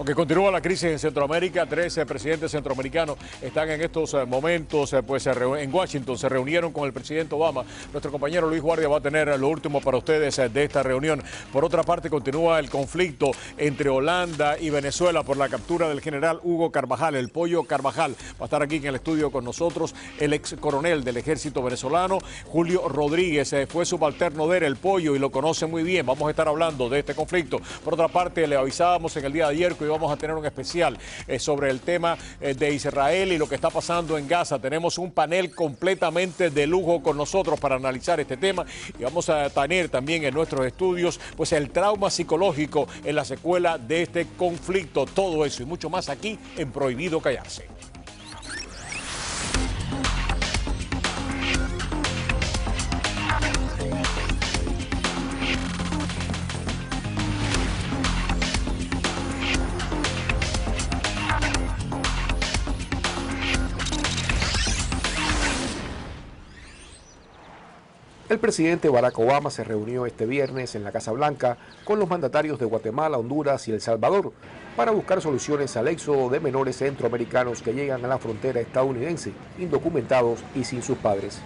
Aunque continúa la crisis en Centroamérica, 13 presidentes centroamericanos están en estos momentos en Washington. Se reunieron con el presidente Obama. Nuestro compañero Luis Guardia va a tener lo último para ustedes de esta reunión. Por otra parte, continúa el conflicto entre Holanda y Venezuela por la captura del general Hugo Carvajal, el Pollo Carvajal. Va a estar aquí en el estudio con nosotros el ex coronel del ejército venezolano, Julio Rodríguez. Fue subalterno de él, el Pollo, y lo conoce muy bien. Vamos a estar hablando de este conflicto. Por otra parte, le avisábamos en el día de ayer que vamos a tener un especial sobre el tema de Israel y lo que está pasando en Gaza. Tenemos un panel completamente de lujo con nosotros para analizar este tema y vamos a tener también en nuestros estudios pues el trauma psicológico en la secuela de este conflicto. Todo eso y mucho más aquí en Prohibido Callarse. El presidente Barack Obama se reunió este viernes en la Casa Blanca con los mandatarios de Guatemala, Honduras y El Salvador para buscar soluciones al éxodo de menores centroamericanos que llegan a la frontera estadounidense, indocumentados y sin sus padres.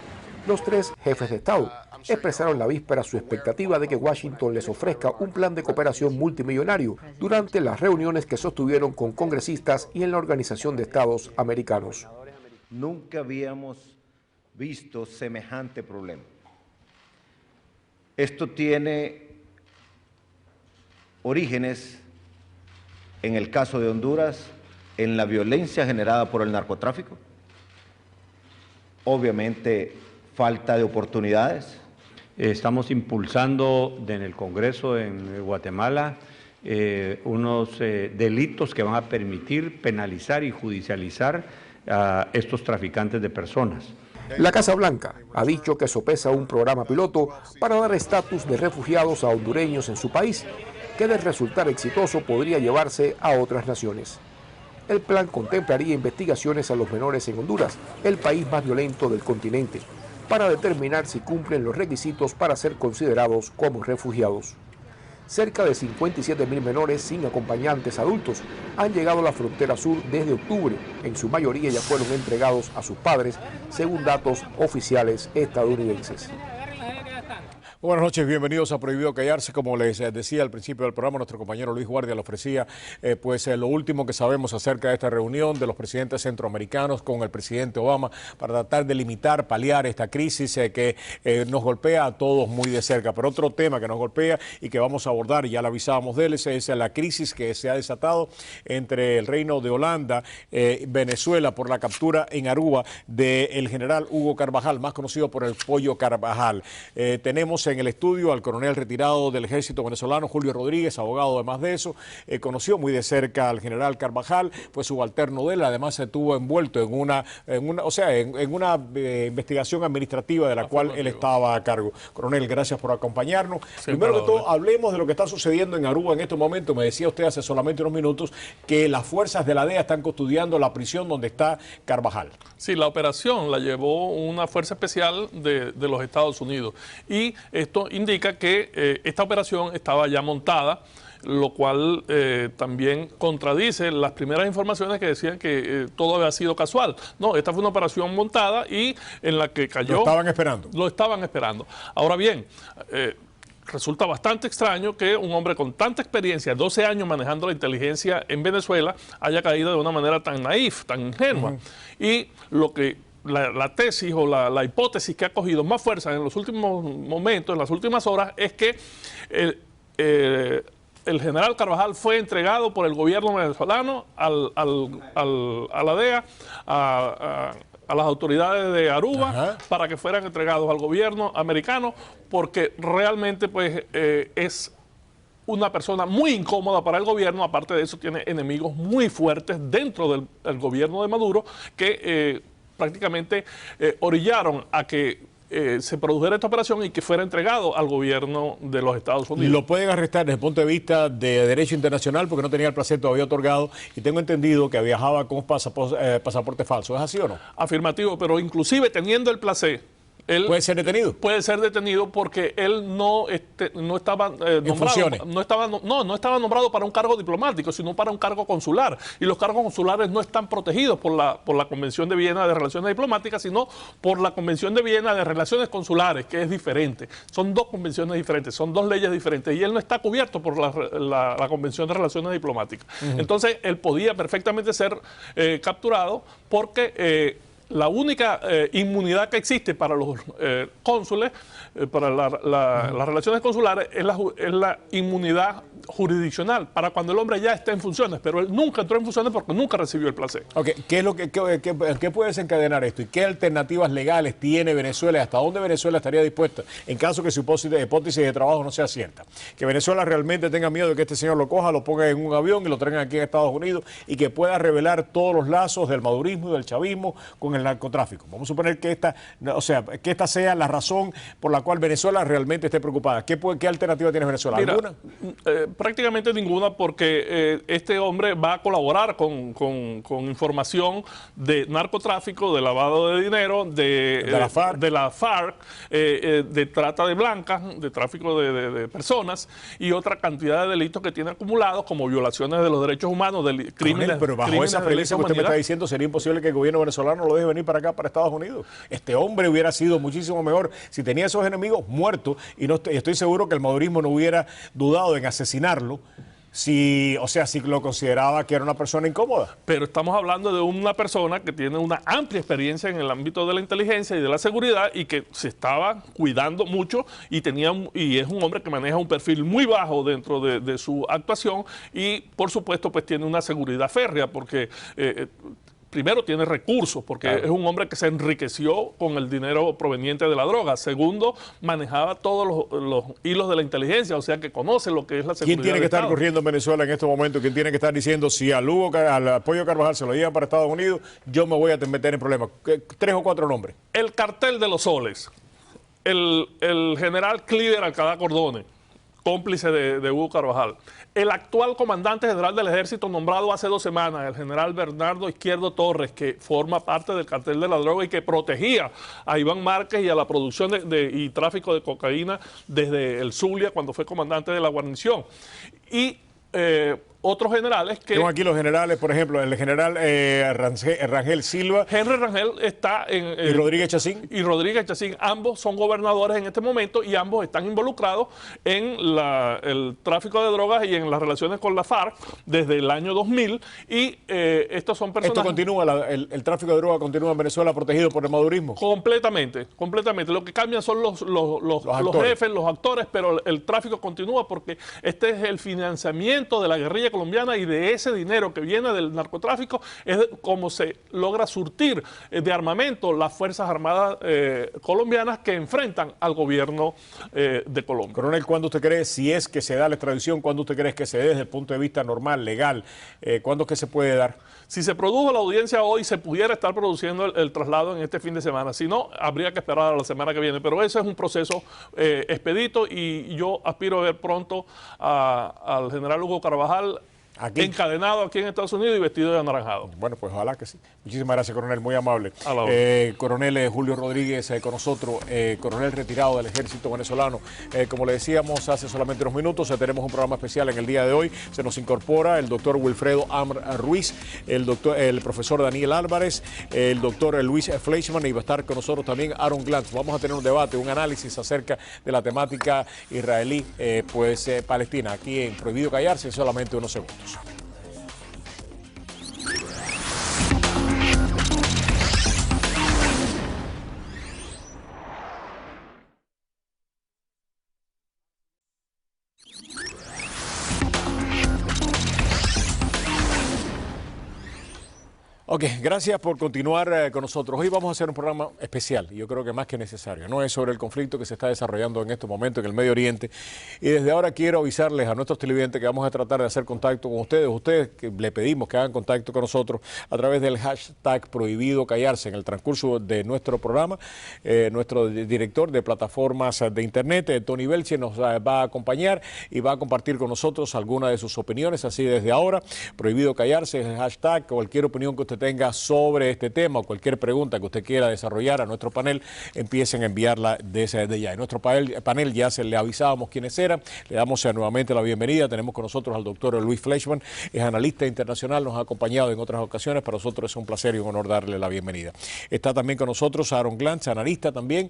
Los tres jefes de Estado expresaron la víspera su expectativa de que Washington les ofrezca un plan de cooperación multimillonario durante las reuniones que sostuvieron con congresistas y en la Organización de Estados Americanos. Nunca habíamos visto semejante problema. Esto tiene orígenes, en el caso de Honduras, en la violencia generada por el narcotráfico, obviamente falta de oportunidades. Estamos impulsando en el Congreso en Guatemala unos delitos que van a permitir penalizar y judicializar a estos traficantes de personas. La Casa Blanca ha dicho que sopesa un programa piloto para dar estatus de refugiados a hondureños en su país, que de resultar exitoso podría llevarse a otras naciones. El plan contemplaría investigaciones a los menores en Honduras, el país más violento del continente, para determinar si cumplen los requisitos para ser considerados como refugiados. Cerca de 57.000 menores sin acompañantes adultos han llegado a la frontera sur desde octubre. En su mayoría ya fueron entregados a sus padres, según datos oficiales estadounidenses. Buenas noches, bienvenidos a Prohibido Callarse. Como les decía al principio del programa, nuestro compañero Luis Guardia le ofrecía lo último que sabemos acerca de esta reunión de los presidentes centroamericanos con el presidente Obama para tratar de limitar, paliar esta crisis que nos golpea a todos muy de cerca. Pero otro tema que nos golpea y que vamos a abordar, y ya le avisábamos de él, es la crisis que se ha desatado entre el Reino de Holanda y Venezuela por la captura en Aruba del general Hugo Carvajal, más conocido por el Pollo Carvajal. Tenemos en el estudio al coronel retirado del ejército venezolano, Julio Rodríguez, abogado además de eso, conoció muy de cerca al general Carvajal, fue subalterno de él, además se estuvo envuelto en una investigación administrativa de la cual él estaba a cargo. Coronel, gracias por acompañarnos. Primero que todo, hablemos de lo que está sucediendo en Aruba en estos momentos. Me decía usted hace solamente unos minutos que las fuerzas de la DEA están custodiando la prisión donde está Carvajal. Sí, la operación la llevó una fuerza especial de los Estados Unidos y esto indica que esta operación estaba ya montada, lo cual también contradice las primeras informaciones que decían que todo había sido casual. No, esta fue una operación montada y en la que cayó... Lo estaban esperando. Lo estaban esperando. Ahora bien, resulta bastante extraño que un hombre con tanta experiencia, 12 años manejando la inteligencia en Venezuela, haya caído de una manera tan naif, tan ingenua. Y lo que... La tesis o la hipótesis que ha cogido más fuerza en los últimos momentos, en las últimas horas, es que el general Carvajal fue entregado por el gobierno venezolano a la DEA, a las autoridades de Aruba, para que fueran entregados al gobierno americano, porque realmente pues es una persona muy incómoda para el gobierno. Aparte de eso tiene enemigos muy fuertes dentro del gobierno de Maduro que prácticamente orillaron a que se produjera esta operación y que fuera entregado al gobierno de los Estados Unidos. Lo pueden arrestar desde el punto de vista de derecho internacional porque no tenía el placer todavía otorgado y tengo entendido que viajaba con pasaporte falso. ¿Es así o no? Afirmativo, pero inclusive teniendo el placer Él ¿Puede ser detenido? Puede ser detenido porque él no estaba nombrado. No estaba nombrado para un cargo diplomático, sino para un cargo consular. Y los cargos consulares no están protegidos por la Convención de Viena de Relaciones Diplomáticas, sino por la Convención de Viena de Relaciones Consulares, que es diferente. Son dos convenciones diferentes, son dos leyes diferentes. Y él no está cubierto por la Convención de Relaciones Diplomáticas. Entonces, él podía perfectamente ser capturado porque la única inmunidad que existe para los cónsules, para las relaciones consulares, es la inmunidad jurisdiccional, para cuando el hombre ya esté en funciones, pero él nunca entró en funciones porque nunca recibió el placer. Ok, ¿qué puede desencadenar esto? ¿Y qué alternativas legales tiene Venezuela? ¿Hasta dónde Venezuela estaría dispuesta en caso que su hipótesis de trabajo no sea cierta? Que Venezuela realmente tenga miedo de que este señor lo coja, lo ponga en un avión y lo traigan aquí en Estados Unidos y que pueda revelar todos los lazos del madurismo y del chavismo con el narcotráfico. Vamos a suponer que esta sea la razón por la cual Venezuela realmente esté preocupada. ¿Qué alternativa tiene Venezuela? Mira, ¿alguna? Prácticamente ninguna, porque este hombre va a colaborar con información de narcotráfico, de lavado de dinero, de la FARC, de trata de blancas, de tráfico de personas y otra cantidad de delitos que tiene acumulados, como violaciones de los derechos humanos, crímenes. Pero bajo esa premisa que usted me está diciendo, sería imposible que el gobierno venezolano lo deje venir para acá, para Estados Unidos. Este hombre hubiera sido muchísimo mejor si tenía esos enemigos muertos, y estoy seguro que el madurismo no hubiera dudado en asesinarlo si lo consideraba que era una persona incómoda. Pero estamos hablando de una persona que tiene una amplia experiencia en el ámbito de la inteligencia y de la seguridad y que se estaba cuidando mucho y es un hombre que maneja un perfil muy bajo dentro de su actuación y por supuesto pues tiene una seguridad férrea porque primero, tiene recursos, porque es un hombre que se enriqueció con el dinero proveniente de la droga. Segundo, manejaba todos los hilos de la inteligencia, o sea que conoce lo que es la seguridad. ¿Quién tiene que estar corriendo en Venezuela en este momento? ¿Quién tiene que estar diciendo si al Pollo Carvajal se lo llevan para Estados Unidos, yo me voy a meter en problemas? 3 o 4 nombres. El cartel de los soles, el general Cliver Alcalá Cordones, cómplice de Hugo Carvajal. El actual comandante general del ejército nombrado hace 2 semanas, el general Bernardo Izquierdo Torres, que forma parte del cartel de la droga y que protegía a Iván Márquez y a la producción y tráfico de cocaína desde el Zulia cuando fue comandante de la guarnición. Y otros generales que... Tengo aquí los generales, por ejemplo, el general Rangel Silva. Henry Rangel está en... ¿Y Rodríguez Chacín? Y Rodríguez Chacín, ambos son gobernadores en este momento y ambos están involucrados en el tráfico de drogas y en las relaciones con la FARC desde el año 2000 y estos son personajes... ¿Esto continúa, el tráfico de drogas continúa en Venezuela protegido por el madurismo? Completamente, completamente. Lo que cambian son los jefes, los actores, pero el tráfico continúa porque este es el financiamiento de la guerrilla colombiana y de ese dinero que viene del narcotráfico es como se logra surtir de armamento las Fuerzas Armadas colombianas que enfrentan al gobierno de Colombia. Coronel, ¿cuándo usted cree, si es que se da la extradición, cuándo usted cree que se dé desde el punto de vista normal, legal? ¿Cuándo es que se puede dar? Si se produjo la audiencia hoy, se pudiera estar produciendo el traslado en este fin de semana. Si no, habría que esperar a la semana que viene. Pero ese es un proceso expedito y yo aspiro a ver pronto al general Hugo Carvajal aquí, encadenado aquí en Estados Unidos y vestido de anaranjado. Bueno, pues ojalá que sí. Muchísimas gracias, coronel, muy amable. Coronel Julio Rodríguez con nosotros, coronel retirado del ejército venezolano. Como le decíamos hace solamente unos minutos, tenemos un programa especial en el día de hoy. Se nos incorpora el doctor Wilfredo Amr Ruiz, el profesor Daniel Álvarez, el doctor Luis Fleischmann y va a estar con nosotros también Aaron Glantz. Vamos a tener un debate, un análisis acerca de la temática israelí, Palestina, aquí en Prohibido Callarse en solamente unos segundos. Ok, gracias por continuar con nosotros. Hoy vamos a hacer un programa especial, y yo creo que más que necesario. No es sobre el conflicto que se está desarrollando en estos momentos en el Medio Oriente. Y desde ahora quiero avisarles a nuestros televidentes que vamos a tratar de hacer contacto con ustedes. Ustedes que le pedimos que hagan contacto con nosotros a través del hashtag Prohibido Callarse. En el transcurso de nuestro programa, nuestro director de plataformas de internet, Tony Belche, nos va a acompañar y va a compartir con nosotros algunas de sus opiniones. Así desde ahora, Prohibido Callarse, el hashtag, cualquier opinión que usted usted tenga sobre este tema o cualquier pregunta que usted quiera desarrollar a nuestro panel, empiecen a enviarla desde ya. En nuestro panel ya se le avisábamos quiénes eran. Le damos nuevamente la bienvenida. Tenemos con nosotros al doctor Luis Fleischmann, es analista internacional, nos ha acompañado en otras ocasiones. Para nosotros es un placer y un honor darle la bienvenida. Está también con nosotros Aaron Glantz, analista también,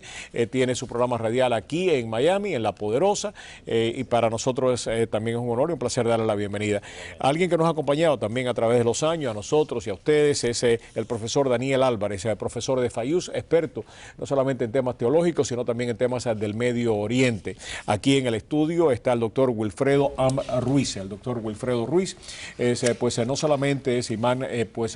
tiene su programa radial aquí en Miami, en La Poderosa, y para nosotros también es un honor y un placer darle la bienvenida. Alguien que nos ha acompañado también a través de los años, a nosotros y a ustedes, es el profesor Daniel Álvarez, profesor de FAYUS, experto no solamente en temas teológicos, sino también en temas del Medio Oriente. Aquí en el estudio está el doctor Wilfredo Ruiz. El doctor Wilfredo Ruiz pues no solamente es imán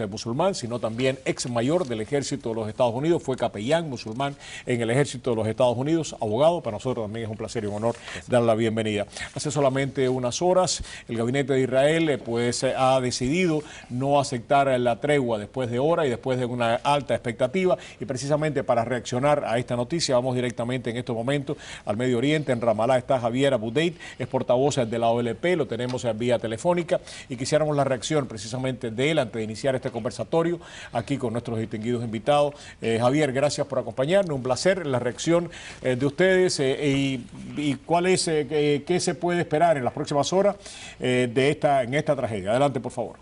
musulmán, sino también ex mayor del ejército de los Estados Unidos, fue capellán musulmán en el ejército de los Estados Unidos, abogado. Para nosotros también es un placer y un honor dar la bienvenida. Hace solamente unas horas el gabinete de Israel pues ha decidido no aceptar la tregua después de horas y después de una alta expectativa, y precisamente para reaccionar a esta noticia vamos directamente en estos momentos al Medio Oriente. En Ramallah está Javier Abu Deid, es portavoz de la OLP, lo tenemos en vía telefónica y quisiéramos la reacción precisamente de él antes de iniciar este conversatorio aquí con nuestros distinguidos invitados. Javier, gracias por acompañarnos, un placer. La reacción de ustedes y cuál es, qué se puede esperar en las próximas horas en esta tragedia. Adelante, por favor.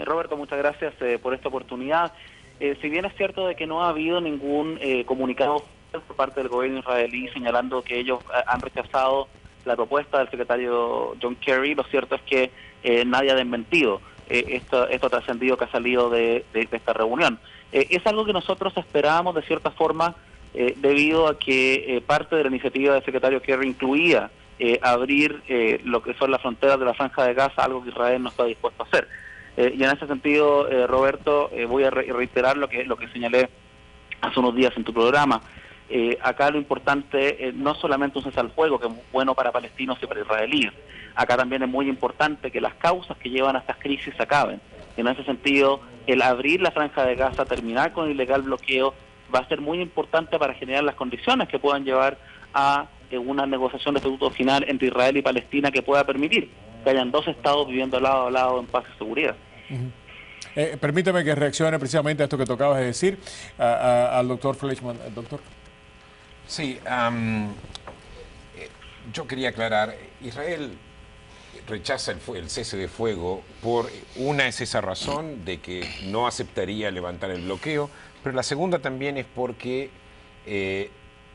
Roberto, muchas gracias por esta oportunidad. Si bien es cierto de que no ha habido ningún comunicado por parte del gobierno israelí señalando que ellos han rechazado la propuesta del secretario John Kerry, lo cierto es que nadie ha desmentido esto trascendido que ha salido de esta reunión. Es algo que nosotros esperábamos de cierta forma debido a que parte de la iniciativa del secretario Kerry incluía abrir lo que son las fronteras de la Franja de Gaza, algo que Israel no está dispuesto a hacer. Y en ese sentido, Roberto, voy a reiterar lo que señalé hace unos días en tu programa. Acá lo importante no solamente un cese al fuego, que es bueno para palestinos y para israelíes. Acá también es muy importante que las causas que llevan a estas crisis se acaben. En ese sentido, el abrir la Franja de Gaza, terminar con el ilegal bloqueo, va a ser muy importante para generar las condiciones que puedan llevar a una negociación de estatuto final entre Israel y Palestina que pueda permitir que hayan dos estados viviendo lado a lado en paz y seguridad. Permíteme que reaccione precisamente a esto que tú acabas de decir al doctor Fleischmann. Doctor. Sí, yo quería aclarar, Israel rechaza el cese de fuego es esa razón de que no aceptaría levantar el bloqueo, pero la segunda también es porque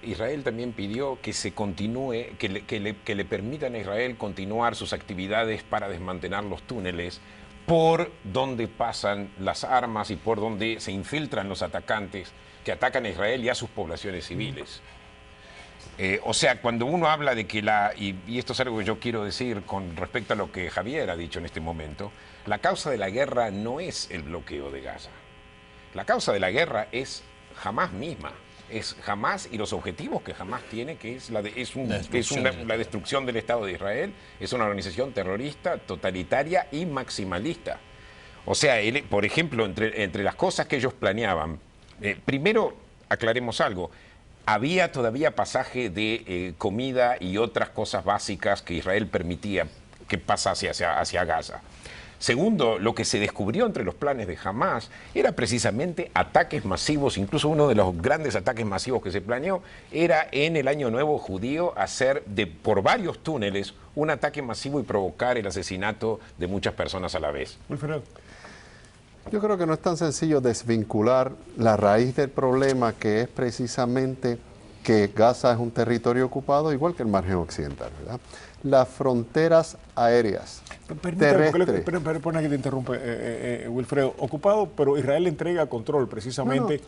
Israel también pidió que se continúe, que le permitan a Israel continuar sus actividades para desmantelar los túneles por donde pasan las armas y por donde se infiltran los atacantes que atacan a Israel y a sus poblaciones civiles. O sea, cuando uno habla de que y esto es algo que yo quiero decir con respecto a lo que Javier ha dicho en este momento, la causa de la guerra no es el bloqueo de Gaza. La causa de la guerra es Hamás misma. Es Hamás y los objetivos que Hamás tiene, que es la destrucción del Estado de Israel. Es una organización terrorista, totalitaria y maximalista. O sea, por ejemplo, entre las cosas que ellos planeaban, primero aclaremos algo, había todavía pasaje de comida y otras cosas básicas que Israel permitía que pasase hacia Gaza. Segundo, lo que se descubrió entre los planes de Hamás era precisamente ataques masivos. Incluso uno de los grandes ataques masivos que se planeó era en el Año Nuevo judío hacer por varios túneles un ataque masivo y provocar el asesinato de muchas personas a la vez. Yo creo que no es tan sencillo desvincular la raíz del problema, que es precisamente que Gaza es un territorio ocupado igual que el margen occidental, ¿verdad? Las fronteras aéreas, terrestres. Perdona que te interrumpe, Wilfredo. Ocupado, pero Israel entrega control precisamente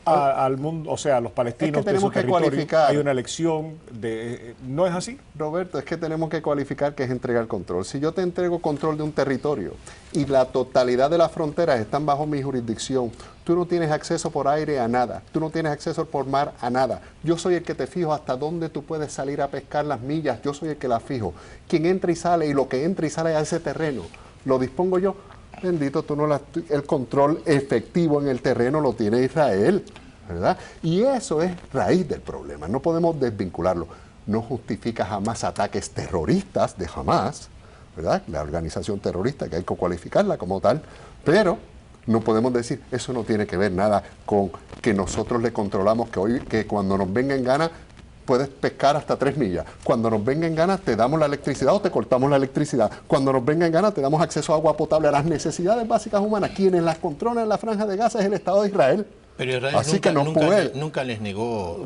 al mundo, o sea, a los palestinos. Es que tenemos que cualificar. Hay una elección ¿no es así? Roberto, es que tenemos que cualificar qué es entregar control. Si yo te entrego control de un territorio y la totalidad de las fronteras están bajo mi jurisdicción, tú no tienes acceso por aire a nada, tú no tienes acceso por mar a nada. Yo soy el que te fijo hasta dónde tú puedes salir a pescar las millas, yo soy el que las fijo. Quien entra y sale, y lo que entra y sale a ese terreno, lo dispongo yo. Bendito, el control efectivo en el terreno lo tiene Israel, ¿verdad? Y eso es raíz del problema, no podemos desvincularlo. No justifica jamás ataques terroristas de Hamás, ¿verdad? La organización terrorista, que hay que cualificarla como tal, pero No podemos decir, eso no tiene que ver nada con que nosotros le controlamos, que cuando nos venga en gana puedes pescar hasta 3 millas. Cuando nos venga en gana te damos la electricidad o te cortamos la electricidad. Cuando nos venga en gana te damos acceso a agua potable, a las necesidades básicas humanas. Quienes las controlan en la Franja de Gaza es el Estado de Israel. Pero Israel Así que nunca les negó,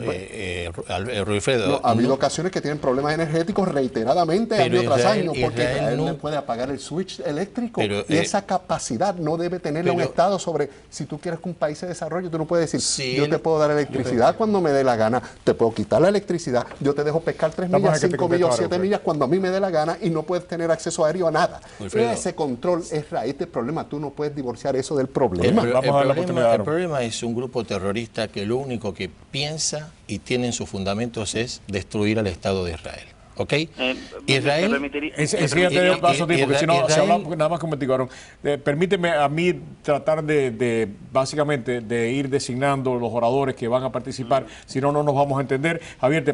Wilfredo. No, ha habido ocasiones que tienen problemas energéticos reiteradamente año tras año, porque Israel no puede apagar el switch eléctrico. Y esa capacidad no debe tenerla un Estado sobre, si tú quieres que un país se desarrolle, tú no puedes decir, yo te puedo dar electricidad cuando me dé la gana, te puedo quitar la electricidad, yo te dejo pescar 3 millas, 5 millas o 7 millas cuando a mí me dé la gana y no puedes tener acceso aéreo a nada. Ese control es raíz del problema, tú no puedes divorciar eso del problema. El problema es un grupo terrorista que lo único que piensa y tiene en sus fundamentos es destruir al Estado de Israel. ¿Ok? Israel... Enseguida un paso, porque si no, se habla nada más contigo, Aaron. Permíteme a mí tratar de básicamente, de ir designando los oradores que van a participar, si no, no nos vamos a entender. Javier, le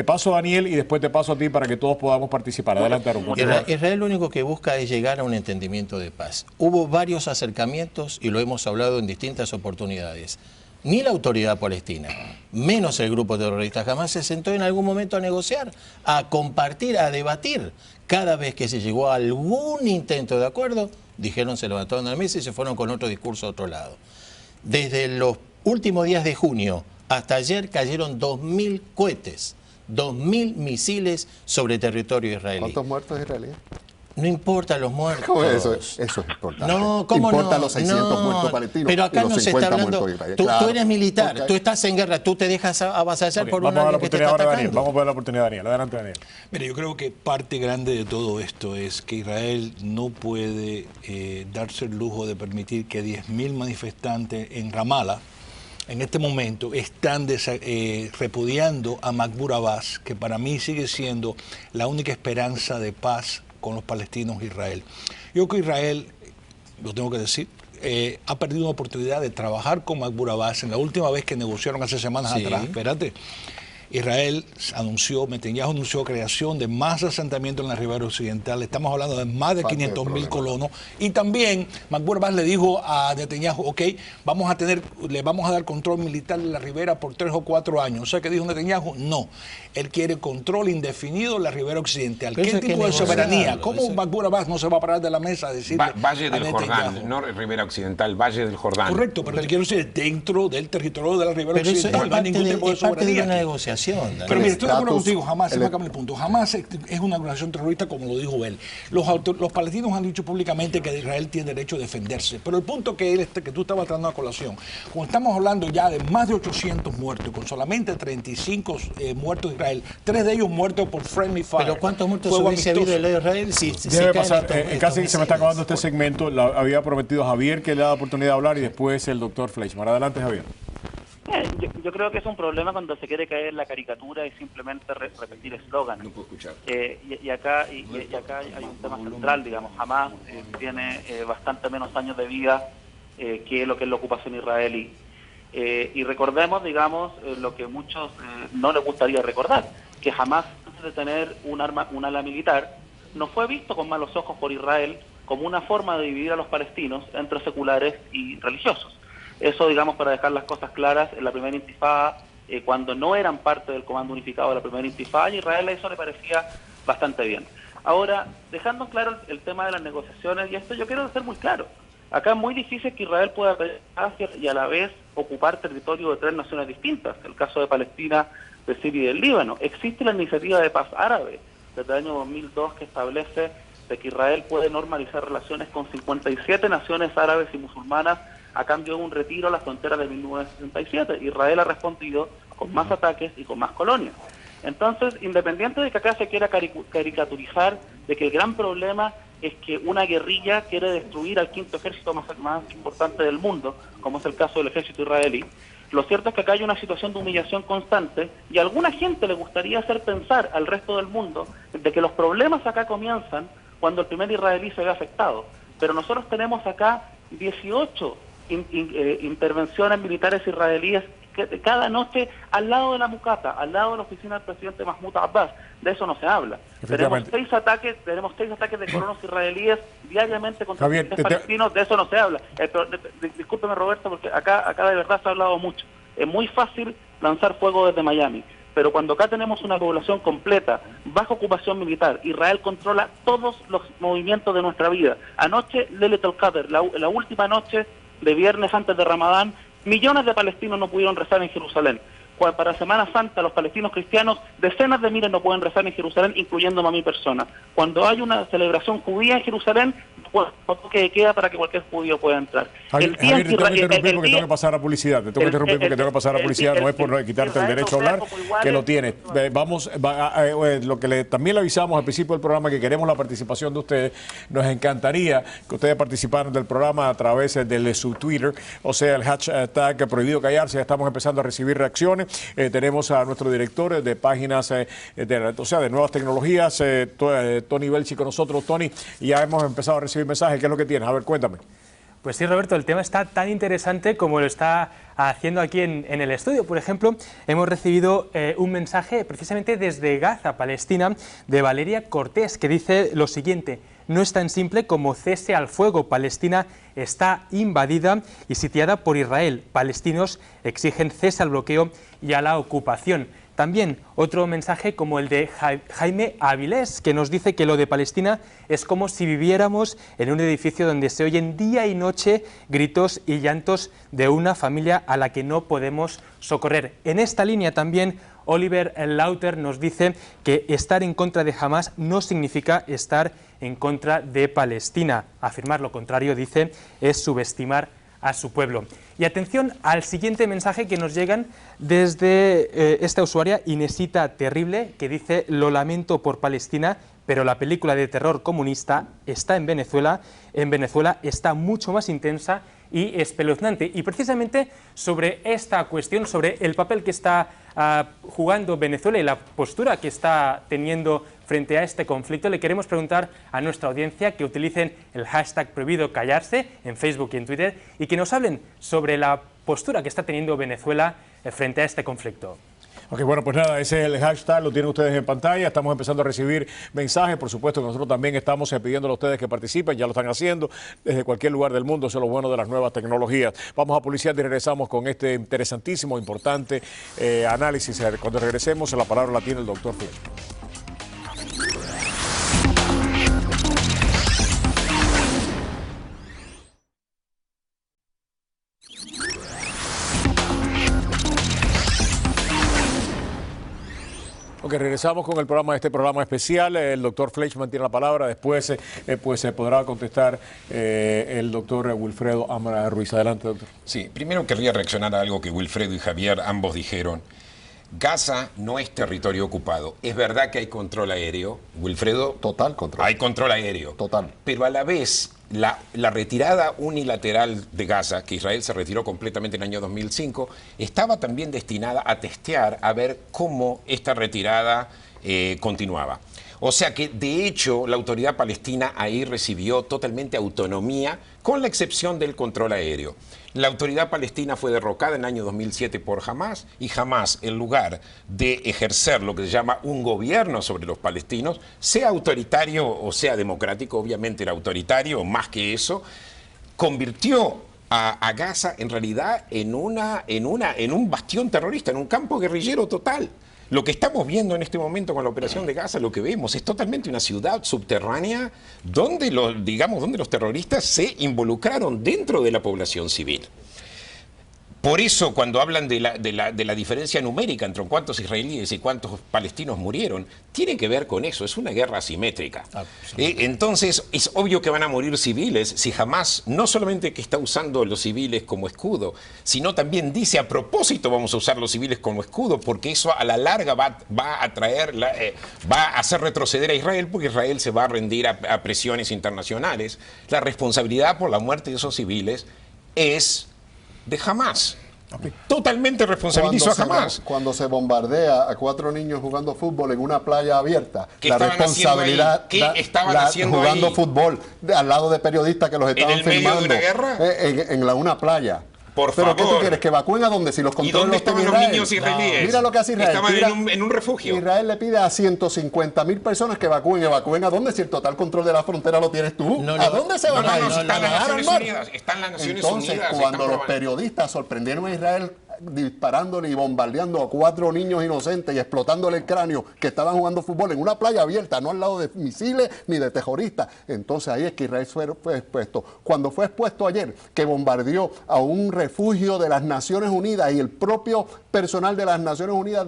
paso a Daniel y después te paso a ti para que todos podamos participar. Adelante, Aaron. Israel lo único que busca es llegar a un entendimiento de paz. Hubo varios acercamientos y lo hemos hablado en distintas oportunidades. Ni la autoridad palestina, menos el grupo terrorista, jamás se sentó en algún momento a negociar, a compartir, a debatir. Cada vez que se llegó a algún intento de acuerdo, dijeron, se levantaron a la mesa y se fueron con otro discurso a otro lado. Desde los últimos días de junio hasta ayer cayeron 2.000 cohetes, 2.000 misiles sobre territorio israelí. ¿Cuántos muertos israelíes? No importa los muertos. ¿Cómo eso es importante. No, ¿cómo importa no? los 600 muertos palestinos. Pero acá y los no se está hablando. Tú eres militar, Okay. tú estás en guerra, tú te dejas avasallar por un alguien que te está atacando. Vamos a ver la oportunidad, Daniel. Adelante, Daniel. Mira, yo creo que parte grande de todo esto es que Israel no puede darse el lujo de permitir que 10.000 manifestantes en Ramallah en este momento están repudiando a Mahmoud Abbas, que para mí sigue siendo la única esperanza de paz con los palestinos e Israel. Yo creo que Israel, lo tengo que decir, ha perdido una oportunidad de trabajar con Mahmoud Abbas. En la última vez que negociaron hace semanas atrás, espérate, Israel anunció, Netanyahu anunció creación de más asentamientos en la ribera occidental. Estamos hablando de más de 500.000 colonos. Y también Mahmoud Abbas le dijo a Netanyahu, ok, le vamos a dar control militar de la ribera por 3 o 4 años. O sea, que dijo Netanyahu, no. Él quiere control indefinido en la ribera occidental. ¿Qué tipo de soberanía? ¿Cómo Mahmoud Abbas no se va a parar de la mesa a decir Valle del Jordán, no ribera occidental, Valle del Jordán. Correcto, pero te quiero decir, dentro del territorio de la ribera occidental no hay ningún tipo de soberanía. Una negociación. Pero mire, estoy de acuerdo contigo, jamás se me acaba el punto. Jamás es una organización terrorista, como lo dijo él. Los palestinos han dicho públicamente que Israel tiene derecho a defenderse. Pero el punto que tú estabas tratando a colación, cuando estamos hablando ya de más de 800 muertos, con solamente 35 muertos de Israel, 3 de ellos muertos por friendly fire. Pero ¿cuántos muertos hubiese habido en Israel? Debe pasar, casi se me está acabando este segmento. Había prometido Javier que le da la oportunidad de hablar y después el doctor Fleischmann. Adelante, Javier. Yo creo que es un problema cuando se quiere caer en la caricatura y simplemente repetir eslóganes. No puedo escuchar. Y acá hay un tema central, digamos. Hamas tiene bastante menos años de vida que lo que es la ocupación israelí. Y recordemos, digamos, lo que muchos no les gustaría recordar, que Hamas, antes de tener un ala militar, no fue visto con malos ojos por Israel como una forma de dividir a los palestinos entre seculares y religiosos. Eso, digamos, para dejar las cosas claras, en la primera intifada, cuando no eran parte del comando unificado de la primera intifada, y a Israel eso le parecía bastante bien. Ahora, dejando claro el tema de las negociaciones, y esto yo quiero ser muy claro, acá es muy difícil que Israel pueda Asia y a la vez ocupar territorio de 3 naciones distintas, el caso de Palestina, de Siria y del Líbano. Existe la iniciativa de paz árabe desde el año 2002 que establece de que Israel puede normalizar relaciones con 57 naciones árabes y musulmanas a cambio de un retiro a las fronteras de 1967. Israel ha respondido con más ataques y con más colonias. Entonces, independiente de que acá se quiera caricaturizar de que el gran problema es que una guerrilla quiere destruir al quinto ejército más importante del mundo, como es el caso del ejército israelí, lo cierto es que acá hay una situación de humillación constante y a alguna gente le gustaría hacer pensar al resto del mundo de que los problemas acá comienzan cuando el primer israelí se ve afectado. Pero nosotros tenemos acá 18 intervenciones militares israelíes cada noche al lado de la Mucata, al lado de la oficina del presidente Mahmoud Abbas, de eso no se habla. Tenemos 6 ataques de colonos israelíes diariamente contra palestinos, de eso no se habla. Discúlpeme, Roberto, porque acá de verdad se ha hablado mucho. Es muy fácil lanzar fuego desde Miami, pero cuando acá tenemos una población completa, bajo ocupación militar, Israel controla todos los movimientos de nuestra vida. Anoche, Lailatul Qadr, la última noche de viernes antes de Ramadán, millones de palestinos no pudieron rezar en Jerusalén. Para Semana Santa, los palestinos cristianos, decenas de miles no pueden rezar en Jerusalén, incluyéndome a mi persona. Cuando hay una celebración judía en Jerusalén, pues toque de queda para que cualquier judío pueda entrar. Javier, te tengo que interrumpir porque tengo que pasar a publicidad. Te tengo que interrumpir porque tengo que pasar a publicidad. No es por quitarte el derecho a hablar, que lo tienes. Lo que también le avisamos al principio del programa, que queremos la participación de ustedes. Nos encantaría que ustedes participaran del programa a través de su Twitter, o sea, el hashtag Prohibido Callarse. Ya estamos empezando a recibir reacciones. Tenemos a nuestro director de páginas, de nuevas tecnologías, Tony Belchi, con nosotros. Tony, ya hemos empezado a recibir mensajes. ¿Qué es lo que tienes? A ver, cuéntame. Pues sí, Roberto, el tema está tan interesante como lo está haciendo aquí en el estudio. Por ejemplo, hemos recibido un mensaje precisamente desde Gaza, Palestina, de Valeria Cortés, que dice lo siguiente: no es tan simple como cese al fuego. Palestina está invadida y sitiada por Israel. Palestinos exigen cese al bloqueo y a la ocupación. También otro mensaje como el de Jaime Avilés, que nos dice que lo de Palestina es como si viviéramos en un edificio donde se oyen día y noche gritos y llantos de una familia a la que no podemos socorrer. En esta línea también Oliver Lauter nos dice que estar en contra de Hamás no significa estar en contra de Palestina. Afirmar lo contrario, dice, es subestimar a su pueblo. Y atención al siguiente mensaje que nos llegan desde esta usuaria, Inesita Terrible, que dice: lo lamento por Palestina, pero la película de terror comunista está en Venezuela está mucho más intensa y espeluznante. Y precisamente sobre esta cuestión, sobre el papel que está jugando Venezuela y la postura que está teniendo frente a este conflicto, le queremos preguntar a nuestra audiencia que utilicen el hashtag Prohibido Callarse en Facebook y en Twitter y que nos hablen sobre la postura que está teniendo Venezuela frente a este conflicto. Ok, bueno, pues nada, ese es el hashtag, lo tienen ustedes en pantalla. Estamos empezando a recibir mensajes. Por supuesto que nosotros también estamos pidiéndole a ustedes que participen, ya lo están haciendo desde cualquier lugar del mundo. Eso es lo bueno de las nuevas tecnologías. Vamos a publicidad y regresamos con este interesantísimo, importante análisis. Cuando regresemos, la palabra la tiene el doctor Flesch. Ok, regresamos con el programa, este programa especial. El doctor Fleischmann tiene la palabra. Después se podrá contestar el doctor Wilfredo Amara Ruiz. Adelante, doctor. Sí, primero querría reaccionar a algo que Wilfredo y Javier ambos dijeron. Gaza no es territorio ocupado. Es verdad que hay control aéreo, Wilfredo. Total control. Hay control aéreo. Total. Pero a la vez, la retirada unilateral de Gaza, que Israel se retiró completamente en el año 2005, estaba también destinada a testear, a ver cómo esta retirada continuaba. O sea que, de hecho, la autoridad palestina ahí recibió totalmente autonomía, con la excepción del control aéreo. La autoridad palestina fue derrocada en el año 2007 por Hamás, y Hamás, en lugar de ejercer lo que se llama un gobierno sobre los palestinos, sea autoritario o sea democrático, obviamente era autoritario, más que eso, convirtió a Gaza en realidad en un bastión terrorista, en un campo guerrillero total. Lo que estamos viendo en este momento con la operación de Gaza, lo que vemos es totalmente una ciudad subterránea donde los terroristas se involucraron dentro de la población civil. Por eso, cuando hablan de la diferencia numérica entre cuántos israelíes y cuántos palestinos murieron, tiene que ver con eso, es una guerra asimétrica. Entonces, es obvio que van a morir civiles si Hamás no solamente que está usando los civiles como escudo, sino también dice a propósito vamos a usar los civiles como escudo, porque eso a la larga va a hacer retroceder a Israel, porque Israel se va a rendir a presiones internacionales. La responsabilidad por la muerte de esos civiles es de Hamás. Totalmente responsabilizo a Hamás. Cuando se bombardea a 4 niños jugando fútbol en una playa abierta, la responsabilidad jugando fútbol al lado de periodistas que los estaban filmando en una playa. Por ¿Pero favor. qué tú quieres? ¿Que evacúen a dónde? Si los ¿Y controles dónde los tiene estaban los Israel. niños israelíes? Mira lo que hace Israel. Estaban en un refugio. Israel le pide a 150.000 personas que evacúen. ¿Evacúen a dónde? Si el total control de la frontera lo tienes tú. ¿A dónde se van a ir? Están las Naciones Unidas. Están las Naciones Entonces, Unidas. cuando los periodistas sorprendieron a Israel disparándole y bombardeando a 4 niños inocentes y explotándole el cráneo que estaban jugando fútbol en una playa abierta, no al lado de misiles ni de terroristas. Entonces ahí es que Israel fue expuesto. Cuando fue expuesto ayer, que bombardeó a un refugio de las Naciones Unidas y el propio personal de las Naciones Unidas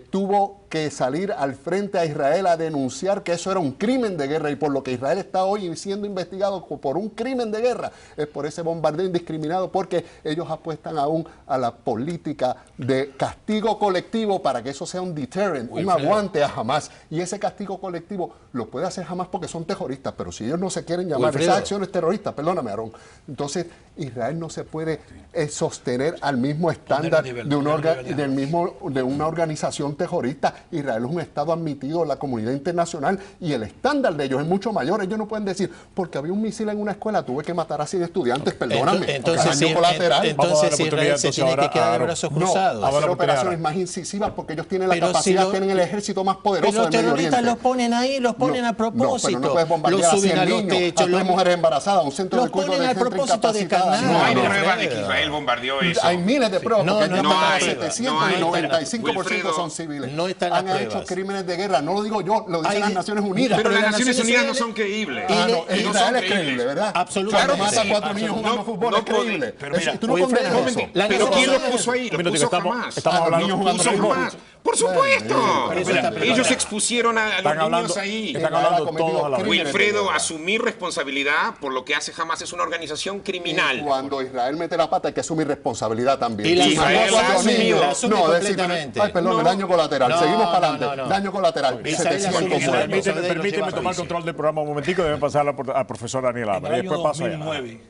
tuvo que salir al frente a Israel a denunciar que eso era un crimen de guerra, y por lo que Israel está hoy siendo investigado por un crimen de guerra es por ese bombardeo indiscriminado, porque ellos apuestan aún a la política de castigo colectivo para que eso sea un deterrent, un aguante a Hamas, y ese castigo colectivo lo puede hacer Hamas porque son terroristas, pero si ellos no se quieren llamar esas acciones terroristas, perdóname, Aarón, entonces Israel no se puede sostener al mismo estándar de una organización terrorista. Israel es un Estado admitido en la comunidad internacional y el estándar de ellos es mucho mayor. Ellos no pueden decir, porque había un misil en una escuela, tuve que matar a 100 estudiantes, perdóname. Entonces Israel se tiene que quedar de brazos cruzados. No, hacer operaciones más incisivas porque ellos tienen la capacidad, tienen el ejército más poderoso del Medio Oriente. Pero los terroristas los ponen ahí, los ponen a propósito. Pero no puedes bombardear a 100 niños, a 3 mujeres embarazadas, un centro de cuidado de gente incapacitada. No hay prueba de que Israel bombardeó eso. Hay miles de pruebas, porque ellos no matan a hay, 700 y 95% son civiles. No están Han hecho crímenes de guerra, no lo digo yo, lo dicen las Naciones Unidas. Pero las Naciones Unidas no son creíbles. Israel es creíble, ¿verdad? Absolutamente. Cuando mata a 4 niños jugando fútbol es creíble. Pero tú no condenas eso. Pero ¿quién lo puso ahí? Lo puso Hamas. Estamos hablando puso Hamas. Por supuesto. Ellos expusieron a los niños ahí. Están hablando todos a la vez. Wilfredo, asumir responsabilidad por lo que hace Hamas es una organización criminal. Cuando Israel mete la pata hay que asumir responsabilidad también. Y Israel la ha asumido. completamente. Ay, perdón, daño colateral. Seguimos para adelante. Daño colateral. Permíteme tomar control del programa un momentico, deben pasar al profesor Daniel Álvarez. En el año 2009,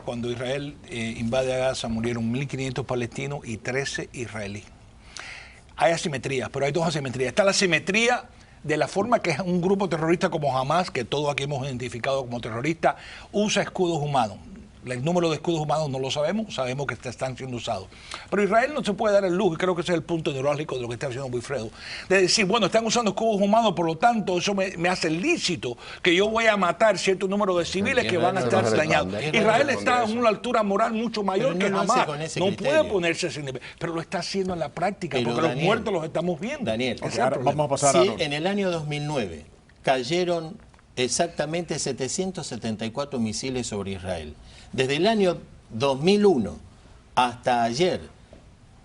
cuando Israel invade a Gaza, murieron 1.500 palestinos y 13 israelíes. Hay asimetrías, pero hay dos asimetrías. Está la asimetría de la forma que un grupo terrorista como Hamas, que todos aquí hemos identificado como terrorista, usa escudos humanos. El número de escudos humanos no lo sabemos, sabemos que están siendo usados. Pero Israel no se puede dar el lujo, y creo que ese es el punto neurálgico de lo que está haciendo Wilfredo, de decir, bueno, están usando escudos humanos, por lo tanto, eso me hace lícito que yo voy a matar cierto número de civiles que van a estar dañados. Israel está en una altura moral mucho mayor que Hamas. No puede ponerse ese nivel, pero lo está haciendo en la práctica, porque los muertos los estamos viendo. Daniel, vamos a pasar a en el año 2009 cayeron exactamente 774 misiles sobre Israel. Desde el año 2001 hasta ayer,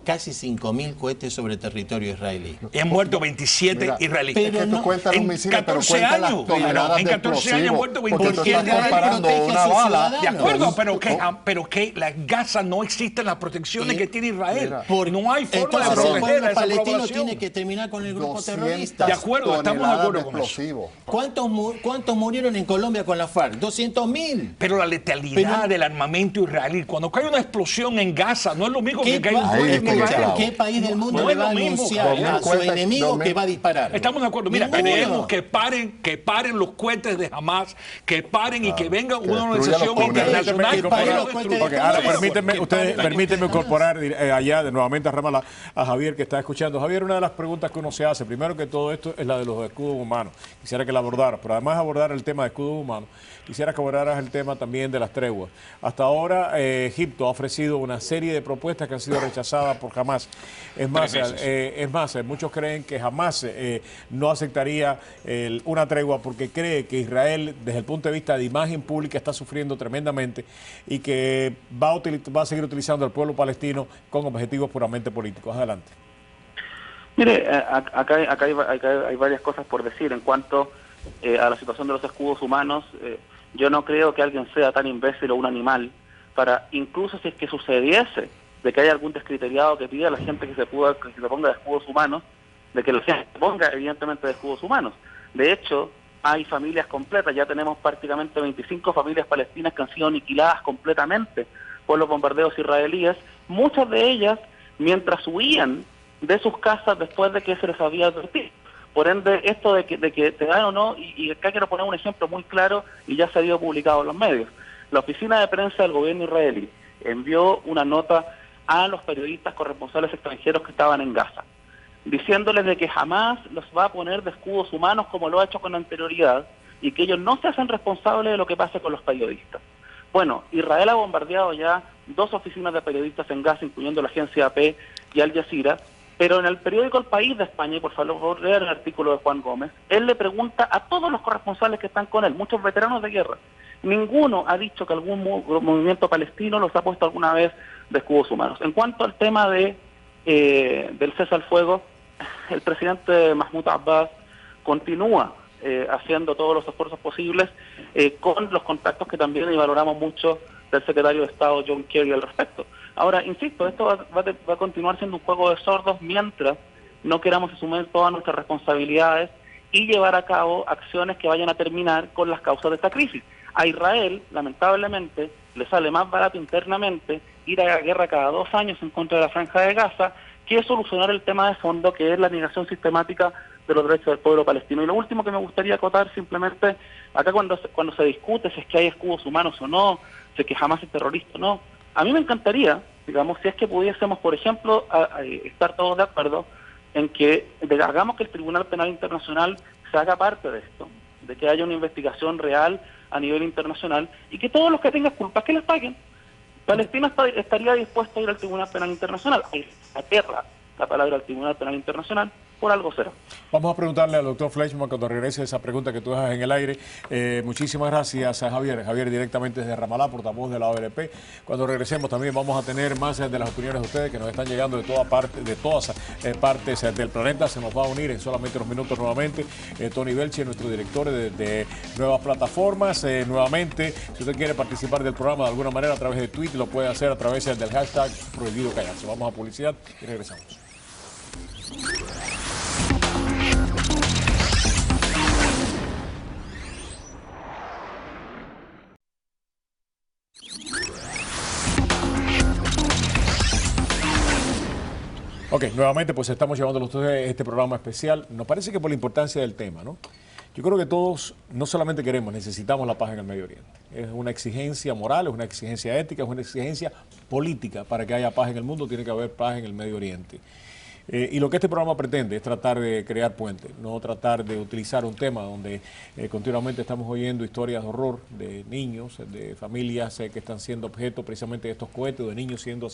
casi 5.000 cohetes sobre territorio israelí. Y han muerto 27 israelíes. Pero es que tú cuentas los misiles, pero cuentas las toneladas en 14 años han muerto 27 27 comparando una bala. De acuerdo, pero que la Gaza no existen las protecciones que tiene Israel. No hay forma de proteger a esa palestino tiene que terminar con el grupo terrorista. De acuerdo, estamos de acuerdo con eso. ¿Cuántos murieron en Colombia con la FARC? 200.000. Pero la letalidad del armamento israelí, cuando cae una explosión en Gaza, no es lo mismo que cae un cohete. ¿Qué país del mundo le va a anunciar a su enemigo que va a disparar? Estamos de acuerdo. Mira, queremos que paren los cohetes de Hamas, que paren y que venga una organización internacional. Ahora permíteme incorporar allá nuevamente a Ramallah a Javier, que está escuchando. Javier, una de las preguntas que uno se hace, primero que todo esto, es la de los escudos humanos. Quisiera que la abordaras, pero además de abordar el tema de escudos humanos, quisiera que abordaras el tema también de las treguas. Hasta ahora Egipto ha ofrecido una serie de propuestas que han sido rechazadas por Hamas. Es más, muchos creen que Hamas no aceptaría una tregua porque cree que Israel, desde el punto de vista de imagen pública, está sufriendo tremendamente y que va a seguir utilizando al pueblo palestino con objetivos puramente políticos. Adelante. Mire, acá hay varias cosas por decir en cuanto a la situación de los escudos humanos. Yo no creo que alguien sea tan imbécil o un animal para, incluso si es que sucediese, de que haya algún descriteriado que pida a la gente que se ponga de escudos humanos, de que la gente se ponga evidentemente de escudos humanos. De hecho, hay familias completas, ya tenemos prácticamente 25 familias palestinas que han sido aniquiladas completamente por los bombardeos israelíes, muchas de ellas mientras huían de sus casas después de que se les había advertido. Por ende, esto de que te dan o no, y acá quiero poner un ejemplo muy claro y ya se ha sido publicado en los medios. La oficina de prensa del gobierno israelí envió una nota a los periodistas corresponsales extranjeros que estaban en Gaza, diciéndoles de que jamás los va a poner de escudos humanos como lo ha hecho con anterioridad y que ellos no se hacen responsables de lo que pase con los periodistas. Bueno, Israel ha bombardeado ya 2 oficinas de periodistas en Gaza, incluyendo la agencia AP y Al Jazeera, pero en el periódico El País de España, y por favor leer el artículo de Juan Gómez, él le pregunta a todos los corresponsales que están con él, muchos veteranos de guerra, ninguno ha dicho que algún movimiento palestino los ha puesto alguna vez de escudos humanos. En cuanto al tema del cese al fuego, el presidente Mahmoud Abbas continúa haciendo todos los esfuerzos posibles con los contactos que también y valoramos mucho del secretario de Estado John Kerry al respecto. Ahora, insisto, esto va a continuar siendo un juego de sordos mientras no queramos asumir todas nuestras responsabilidades y llevar a cabo acciones que vayan a terminar con las causas de esta crisis. A Israel, lamentablemente, le sale más barato internamente ir a la guerra cada 2 años en contra de la Franja de Gaza que solucionar el tema de fondo, que es la negación sistemática de los derechos del pueblo palestino. Y lo último que me gustaría acotar simplemente, acá cuando se discute si es que hay escudos humanos o no, si es que Hamás es terrorista o no, a mí me encantaría, digamos, si es que pudiésemos, por ejemplo, estar todos de acuerdo en que hagamos que el Tribunal Penal Internacional se haga parte de esto, de que haya una investigación real a nivel internacional y que todos los que tengan culpas que les paguen. Palestina estaría dispuesto a ir al Tribunal Penal Internacional, a aterra la palabra al Tribunal Penal Internacional, por algo será. Vamos a preguntarle al doctor Fleischmann cuando regrese esa pregunta que tú dejas en el aire. Muchísimas gracias a Javier. Javier directamente desde Ramallah, portavoz de la OLP. Cuando regresemos también vamos a tener más de las opiniones de ustedes que nos están llegando de todas partes del planeta. Se nos va a unir en solamente unos minutos nuevamente Tony Belchi, nuestro director de nuevas plataformas. Nuevamente, si usted quiere participar del programa de alguna manera a través de Twitter, lo puede hacer a través del hashtag Prohibido Callarse. Vamos a publicidad y regresamos. Ok, nuevamente pues estamos llevándole a ustedes este programa especial. Nos parece que por la importancia del tema, ¿no? Yo creo que todos no solamente queremos, necesitamos la paz en el Medio Oriente. Es una exigencia moral, es una exigencia ética, es una exigencia política. Para que haya paz en el mundo tiene que haber paz en el Medio Oriente. Y lo que este programa pretende es tratar de crear puentes, no tratar de utilizar un tema donde continuamente estamos oyendo historias de horror de niños, de familias que están siendo objeto precisamente de estos cohetes, de niños siendo,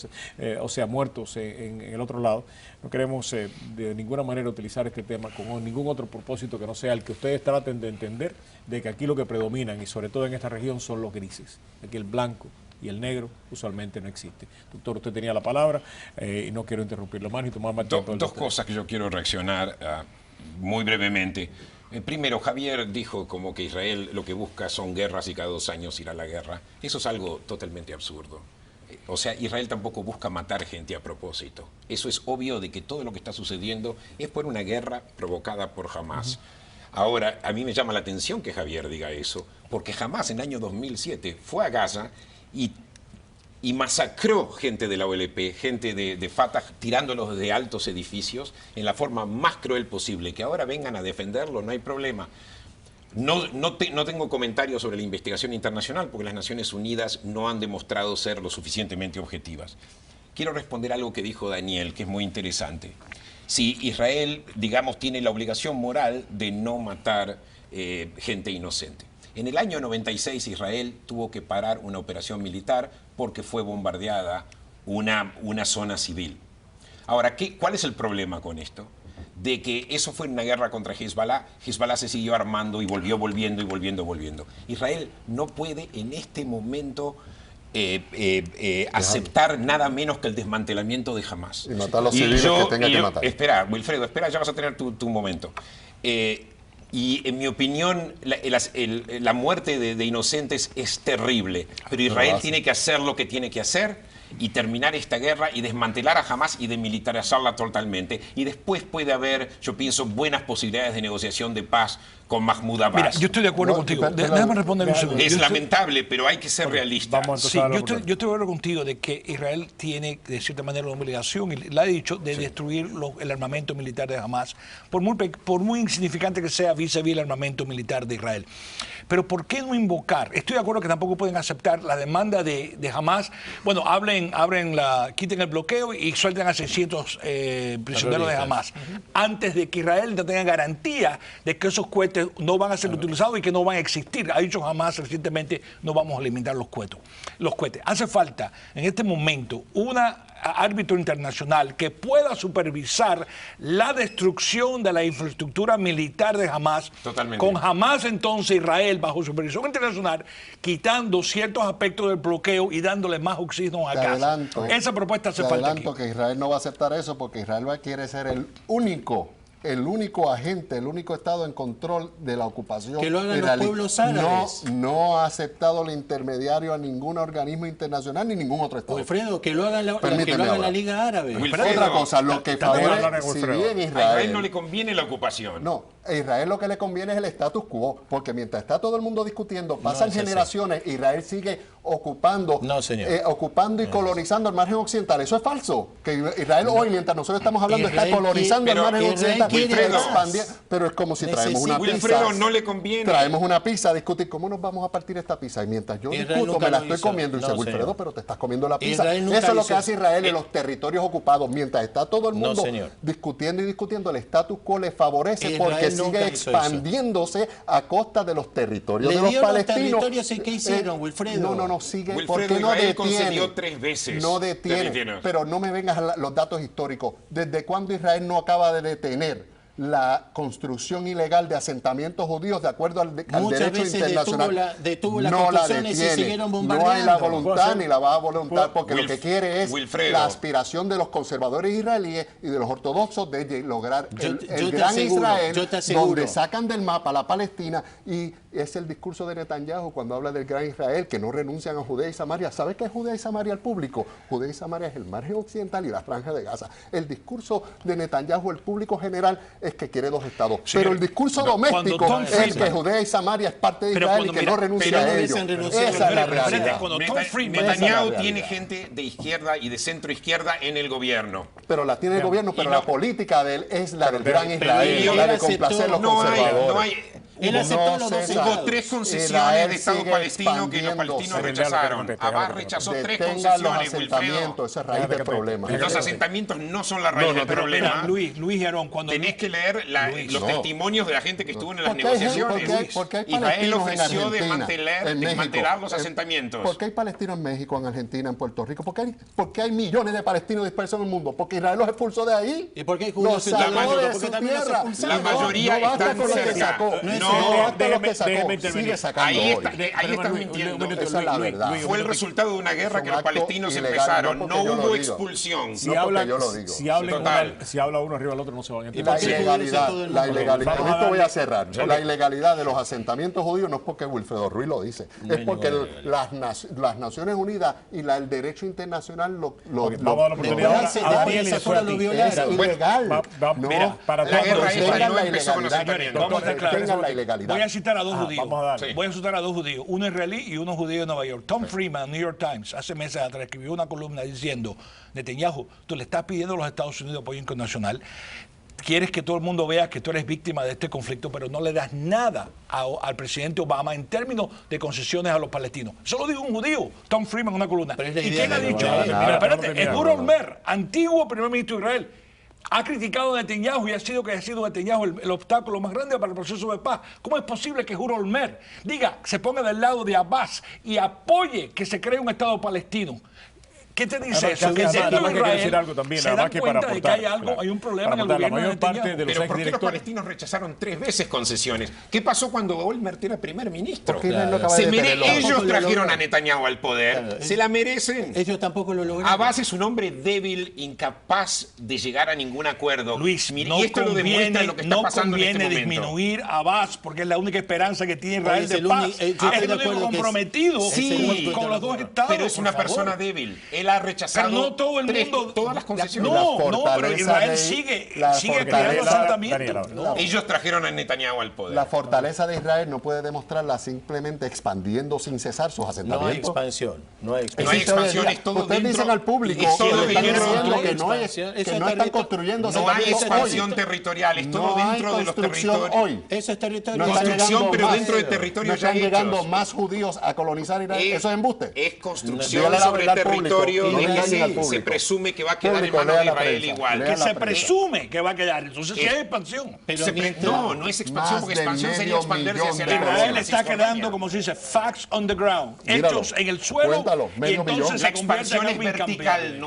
muertos en el otro lado. No queremos de ninguna manera utilizar este tema con ningún otro propósito que no sea el que ustedes traten de entender de que aquí lo que predominan, y sobre todo en esta región, son los grises. Aquí el blanco y el negro usualmente no existe. Doctor, usted tenía la palabra y no quiero interrumpirlo más ni tomar más tiempo. Dos cosas que yo quiero reaccionar muy brevemente. Primero, Javier dijo como que Israel lo que busca son guerras y cada 2 años irá a la guerra. Eso es algo totalmente absurdo. O sea, Israel tampoco busca matar gente a propósito. Eso es obvio de que todo lo que está sucediendo es por una guerra provocada por Hamás. Ahora, a mí me llama la atención que Javier diga eso, porque Hamás en el año 2007 fue a Gaza y masacró gente de la OLP, gente de Fatah, tirándolos de altos edificios en la forma más cruel posible. Que ahora vengan a defenderlo, no hay problema. No tengo comentarios sobre la investigación internacional porque las Naciones Unidas no han demostrado ser lo suficientemente objetivas. Quiero responder algo que dijo Daniel, que es muy interesante. Si Israel, digamos, tiene la obligación moral de no matar gente inocente. En el año 96 Israel tuvo que parar una operación militar porque fue bombardeada una zona civil. Ahora, ¿cuál es el problema con esto? De que eso fue una guerra contra Hezbollah, Hezbollah se siguió armando y volvió volviendo. Israel no puede en este momento aceptar nada menos que el desmantelamiento de Hamás. Y matar a los civiles que tenga que matar. Espera, Wilfredo, ya vas a tener tu momento. Y en mi opinión, la muerte de inocentes es terrible, pero Israel tiene que hacer lo que tiene que hacer y terminar esta guerra y desmantelar a Hamás y demilitarizarla totalmente. Y después puede haber, yo pienso, buenas posibilidades de negociación de paz con Mahmoud Abbas. Mira, yo estoy de acuerdo contigo. Déjame responder un segundo. Es lamentable, pero hay que ser realista. Sí, yo estoy de acuerdo contigo de que Israel tiene, de cierta manera, la obligación, y la he dicho, de destruir el armamento militar de Hamás, por muy insignificante que sea vis-a-vis el armamento militar de Israel. Pero ¿por qué no invocar? Estoy de acuerdo que tampoco pueden aceptar la demanda de Hamás. Bueno, quiten el bloqueo y suelten a 600 prisioneros de Hamás. Antes de que Israel no tenga garantía de que esos cohetes no van a ser utilizados y que no van a existir. Ha dicho Hamás recientemente, no vamos a alimentar los cohetes. Hace falta en este momento un árbitro internacional que pueda supervisar la destrucción de la infraestructura militar de Hamás. Totalmente. Con Hamás entonces Israel bajo supervisión internacional quitando ciertos aspectos del bloqueo y dándole más oxígeno a Gaza. Esa propuesta hace falta aquí. Que Israel no va a aceptar eso porque Israel quiere ser el único agente, el único Estado en control de la ocupación. Que lo hagan los pueblos árabes. No ha aceptado el intermediario a ningún organismo internacional ni ningún otro Estado. Wilfredo, que lo haga la Liga Árabe. Otra cosa, lo que favorece, si bien a Israel no le conviene la ocupación. No, a Israel lo que le conviene es el status quo, porque mientras está todo el mundo discutiendo, pasan generaciones, Israel sigue ocupando y colonizando el margen occidental. Eso es falso. Que Israel hoy, mientras nosotros estamos hablando, está colonizando el margen occidental. Pero es como si traemos una pizza. Wilfredo, no le conviene. Traemos una pizza a discutir cómo nos vamos a partir esta pizza. Y mientras yo discuto, me la estoy comiendo. Y dice, Wilfredo, pero te estás comiendo la pizza. Eso es lo que hace Israel en los territorios ocupados. Mientras está todo el mundo discutiendo, el status quo le favorece porque sigue expandiéndose a costa de los territorios de los palestinos. ¿Qué hicieron, Wilfredo? No, sigue. Wilfredo, ¿Por qué no Israel detiene? concedió 3 veces. No detiene. Pero no me vengas los datos históricos. ¿Desde cuándo Israel no acaba de detener la construcción ilegal de asentamientos judíos de acuerdo al derecho internacional? Detuvo las no construcciones la detiene. Y siguieron bombardeando. No hay la voluntad ni la va a voluntar porque lo que quiere es Wilfredo, la aspiración de los conservadores israelíes y de los ortodoxos de lograr el gran Israel, donde sacan del mapa la Palestina. Y es el discurso de Netanyahu cuando habla del gran Israel, que no renuncian a Judea y Samaria. ¿Sabe qué es Judea y Samaria al público? Judea y Samaria es el margen occidental y la franja de Gaza. El discurso de Netanyahu, el público general, es que quiere 2 estados. Pero el discurso doméstico es que Judea y Samaria es parte de Israel y que no renuncia a ello. Esa es la realidad. Netanyahu tiene gente de izquierda y de centro izquierda en el gobierno. Pero la tiene el gobierno, pero la política de él es la del gran Israel, la de complacer los conservadores. Él aceptó los 2 estados. Hubo 3 concesiones de Estado palestino que los palestinos rechazaron. Abbas rechazó 3 concesiones, Wilfredo. Esa es raíz del problema. Los asentamientos no son la raíz del problema. Luis y Aarón, cuando tenés que leer los testimonios de la gente que estuvo en las negociaciones. Israel ofreció desmantelar los asentamientos. ¿Por qué hay palestinos en México, en Argentina, en Puerto Rico? ¿Por qué hay millones de palestinos dispersos en el mundo? Porque Israel los expulsó de ahí. ¿Y por qué hay judíos en la mayoría están cerca. Sigue sacando ahí estás mintiendo. Esa es la verdad. Fue el resultado de una guerra que los palestinos empezaron. No hubo expulsión. Si habla uno arriba del otro no se van a entender. La ilegalidad. Con esto voy a cerrar. La ilegalidad de los asentamientos judíos no es porque Wilfredo Ruiz lo dice. Es porque las Naciones Unidas y el derecho internacional lo vamos a dar la oportunidad a Daniel y después a ti. Es ilegal. La guerra esa no empezó con los asentamientos. La ilegalidad. Voy a citar a 2 judíos. Voy a citar a 2 judíos, uno israelí y uno judío de Nueva York. Tom Friedman, New York Times, hace meses atrás escribió una columna diciendo: Netanyahu, tú le estás pidiendo a los Estados Unidos apoyo internacional. Quieres que todo el mundo vea que tú eres víctima de este conflicto, pero no le das nada al presidente Obama en términos de concesiones a los palestinos. Eso lo dijo un judío, Tom Friedman, en una columna. ¿Y quién ha dicho? Espérate, Ehud Olmert, antiguo primer ministro de Israel, ha criticado a Netanyahu y ha sido Netanyahu el obstáculo más grande para el proceso de paz. ¿Cómo es posible que Ehud Olmert se ponga del lado de Abbas y apoye que se cree un Estado palestino? ¿Qué te dice eso? Que decir algo también, se dan cuenta de que hay un problema en el gobierno de Netanyahu. Pero ¿por qué los palestinos rechazaron 3 veces concesiones? ¿Qué pasó cuando Olmert era primer ministro? Ellos trajeron a Netanyahu al poder. Se la merecen. Ellos tampoco lo lograron. Abbas es un hombre débil, incapaz de llegar a ningún acuerdo. Luis, y esto lo demuestra lo que está pasando en este momento. No conviene disminuir a Abbas porque es la única esperanza que tiene Israel de paz. Es el único comprometido con los 2 estados. Pero es una persona débil. él ha rechazado pero no todo el mundo, todas las concesiones. No, pero Israel sigue creando asentamientos. Ellos trajeron a Netanyahu al poder. La fortaleza de Israel no puede demostrarla simplemente expandiendo sin cesar sus asentamientos. No hay expansión. No hay expansión. No hay expansión, es todo ustedes dentro. dicen al público Es todo que dentro. no están construyendo No hay asentamientos expansión hoy. territorial, es todo No hay dentro de los construcción territorios. hoy. Eso es territorio. No están Construcción, llegando pero más- dentro de territorios no están ya llegando hechos. más judíos a colonizar Israel. Eso es embuste. Es construcción Dígale la sobre verdad al territorio público, de no que engañen al se público. presume que va a quedar Público, en manos de lea la Israel prensa, igual. lea Que la se prensa. presume que va a quedar. Entonces, ¿qué es expansión? No es expansión, porque expansión sería expandirse hacia la Israel está creando, como se dice, facts on the ground, Míralo, hechos en el suelo, cuéntalo, y medio entonces millón. se La convierte expansión en es algo vertical, incambiable.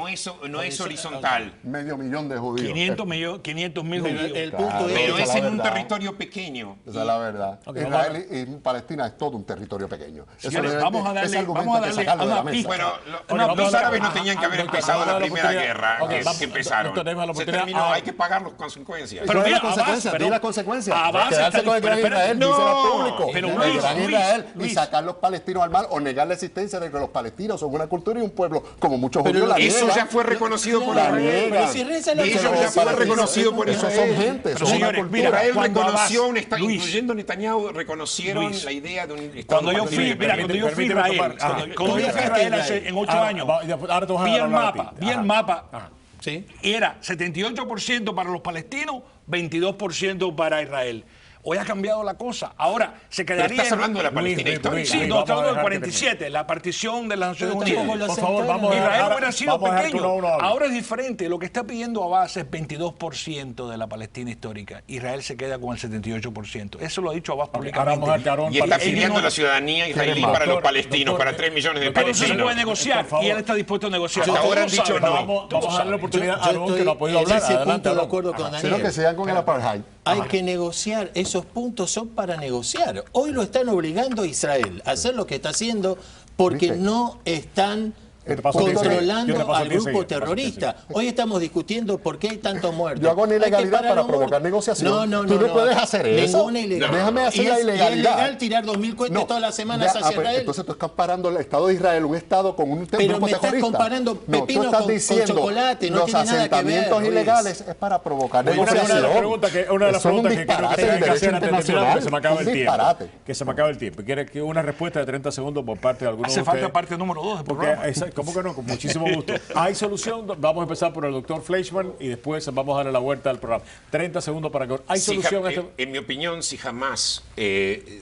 no es horizontal. Medio millón de judíos. 500.000 judíos. El punto Pero esa es es en la un verdad. territorio pequeño. Esa es la verdad. Israel y Palestina es todo un territorio pequeño. Señores, vamos a darle una pista. Bueno, Una los pista. árabes no tenían que haber empezado la primera guerra que empezaron. Doctor, Se terminó, hay que pagar las consecuencias. Pero ¿Cuál es mira, la consecuencia? Abbas, Di las consecuencias. Abbas Quedarse está- con el gran pero Israel, no, díselo al público. pero El Luis, gran Luis, Israel y Luis. sacar los palestinos al mar o negar la existencia de que los palestinos son una cultura y un pueblo, como muchos Pero judíos la Eso niegan. ya fue reconocido por La Israel. niegan. si Israel se lo Eso reconoce, ya fue Palestinos, reconocido por esos Israel. son gente, Pero son una señores, cultura. mira, Israel cuando reconoció, Abbas- Luis. incluyendo Netanyahu, reconocieron Luis. la idea de un Estado Cuando yo palestino. fui, mira, cuando yo fui a Permíteme Israel, tomar- cuando yo fui a Israel hace en 8 años, ahora te vas a vi el hablar a ti. mapa, Ajá. ¿sí? y era 78% para los palestinos, 22% para Israel. Hoy ha cambiado la cosa. Ahora se Pero quedaría. estás hablando de la Palestina Luis, histórica. Sí, Luis, no, vamos estamos a hablando del dejar que 47, la partición de las Naciones Pero tampoco Unidas. lo Por favor, vamos a Israel dejar- hubiera sido vamos a dejar que pequeño. uno hable. Ahora es diferente. Lo que está pidiendo Abbas es 22% de la Palestina histórica. Israel se queda con el 78%. Eso lo ha dicho Abbas Ahora públicamente. vamos a dejar que Aarón Y está participe. pidiendo la ciudadanía israelí más? para los Doctor, palestinos, doctor, para 3 millones de Pero eso se palestinos. puede negociar Por favor. y él está dispuesto a negociar. Hasta ahora han Todos dicho saben, no. Vamos a darle la oportunidad a Yo Aarón, que no ha podido en hablar. ese Adelante, punto de Aarón. acuerdo con Sino Daniel. que sigan con el apartheid. Hay que negociar, esos puntos son para negociar. Hoy lo están obligando a Israel a hacer lo que está haciendo porque ¿Viste? no están Yo te paso el 10 controlando yo te paso al el 10 grupo seguido, te paso el 10 terrorista. Hoy estamos discutiendo por qué hay tantos muertos. Yo hago una Hay que ilegalidad parar para los muertos. provocar negociación. No, Tú no puedes hacer eso. Ninguna ilegalidad. Déjame hacer ¿Y la es ilegalidad. ilegal tirar 2000 cohetes todas las semanas Ya, hacia pues, Israel? entonces tú estás comparando el Estado de Israel, un Estado con un Pero grupo me estás terrorista. comparando No, tú pepino estás con diciendo chocolate, no los tiene nada que ver, asentamientos Luis. ilegales es para provocar Una de negociación. las preguntas que creo que Son un tienen disparate que del derecho hacer antes de terminar, porque se me acaba internacional. el Un tiempo. disparate. Que se me acaba el tiempo. Quiere que una respuesta de 30 segundos por parte de algunos Hace de falta ustedes. parte número 2 del Porque, programa. ¿cómo que no? Con muchísimo gusto. ¿Hay solución? Vamos a empezar por el doctor Fleischmann y después vamos a darle la vuelta al programa. 30 segundos para que... ¿Hay solución a este? En mi opinión, si jamás